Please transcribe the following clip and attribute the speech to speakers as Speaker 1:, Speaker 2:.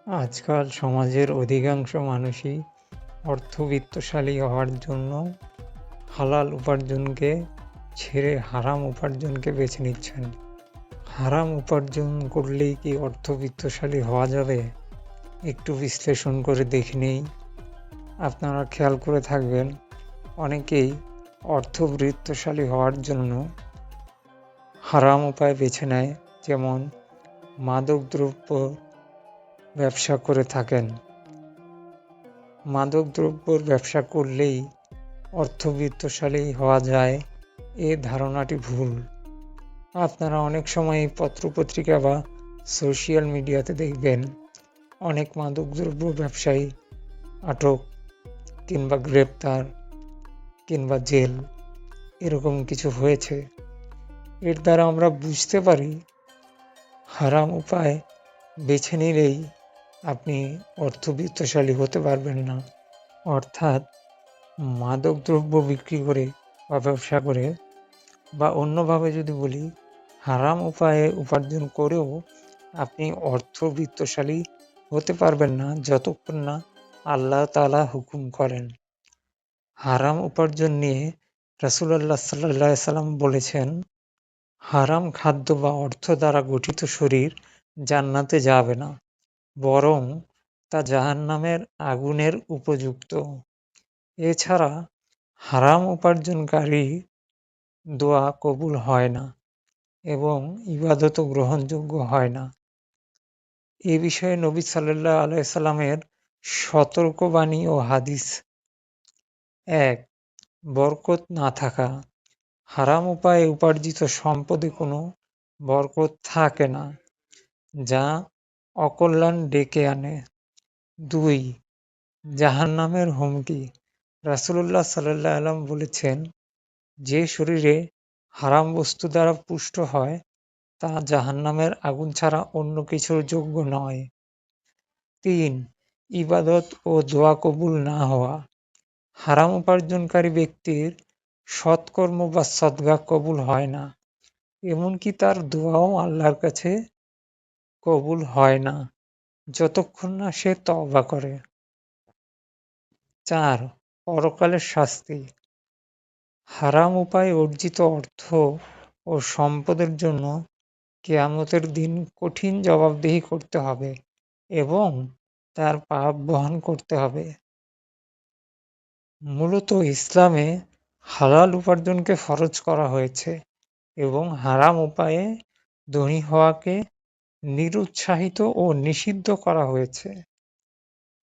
Speaker 1: আজকাল সমাজের অধিকাংশ মানুষই অর্থবিত্তশালী হওয়ার জন্য হালাল উপার্জনকে ছেড়ে হারাম উপার্জনকে বেছে নিচ্ছেন। হারাম উপার্জন করলেই কি অর্থবিত্তশালী হওয়া যাবে? একটু বিশ্লেষণ করে দেখে নেই। আপনারা খেয়াল করে থাকবেন, অনেকেই অর্থবিত্তশালী হওয়ার জন্য হারাম উপায় বেছে নেয়, যেমন মাদকদ্রব্য ব্যবসা করে থাকেন। মাদকদ্রব্যর ব্যবসা করলেই অর্থবিত্তশালী হওয়া যায়, এ ধারণাটি ভুল। আপনারা অনেক সময় পত্রপত্রিকা বা সোশ্যাল মিডিয়াতে দেখবেন অনেক মাদকদ্রব্য ব্যবসায়ী আটক কিংবা গ্রেপ্তার কিংবা জেল, এরকম কিছু হয়েছে। এর দ্বারা আমরা বুঝতে পারি হারাম উপায় বেছে নিলেই আপনি অর্থবিত্তশালী হতে পারবেন না। অর্থাৎ মাদকদ্রব্য বিক্রি করে বা ব্যবসা করে বা অন্যভাবে যদি বলি, হারাম উপায়ে উপার্জন করেও আপনি অর্থবিত্তশালী হতে পারবেন না যতক্ষণ না আল্লাহ তাআলা হুকুম করেন। হারাম উপার্জন নিয়ে রাসূলুল্লাহ সাল্লাল্লাহু আলাইহি সাল্লাম বলেছেন, হারাম খাদ্য বা অর্থ দ্বারা গঠিত শরীর জান্নাতে যাবে না, বরং তা জাহান্নামের আগুনের উপযুক্ত। এছাড়া হারাম উপার্জনকারী দোয়া কবুল হয় না এবং ইবাদতও গ্রহণযোগ্য হয় না। এ বিষয়ে নবী সাল্লাল্লাহু আলাইহি সাল্লামের সতর্কবাণী ও হাদিস: ১. বরকত না থাকা। হারাম উপায়ে উপার্জিত সম্পদে কোনো বরকত থাকে না, যা অকল্যাণ ডেকে আনে। ২. জাহান্নামের হুমকি। রাসূলুল্লাহ সাল্লাল্লাহু আলাইহি ওয়াসাল্লাম বলেছেন, যে শরীরে হারাম বস্তু দ্বারা পুষ্ট হয় তা জাহান্নামের আগুন ছাড়া অন্য কিছুর যোগ্য নয়। ৩. ইবাদত ও দোয়া কবুল না হওয়া। হারাম উপার্জনকারী ব্যক্তির সৎকর্ম বা সদকা কবুল হয় না, এমনকি তার দোয়াও আল্লাহর কাছে কবুল হয় না যতক্ষণ না সে তওবা করে। ৪. পরকালের শাস্তি। হারাম উপায়ে অর্জিত অর্থ ও সম্পদের জন্য কিয়ামতের দিন কঠিন জবাবদিহি করতে হবে এবং তার পাপ বহন করতে হবে। মূলত ইসলামে হালাল উপার্জনকে ফরজ করা হয়েছে এবং হারাম উপায়ে ধনী হওয়াকে নিরুৎসাহিত ও নিষিদ্ধ করা হয়েছে।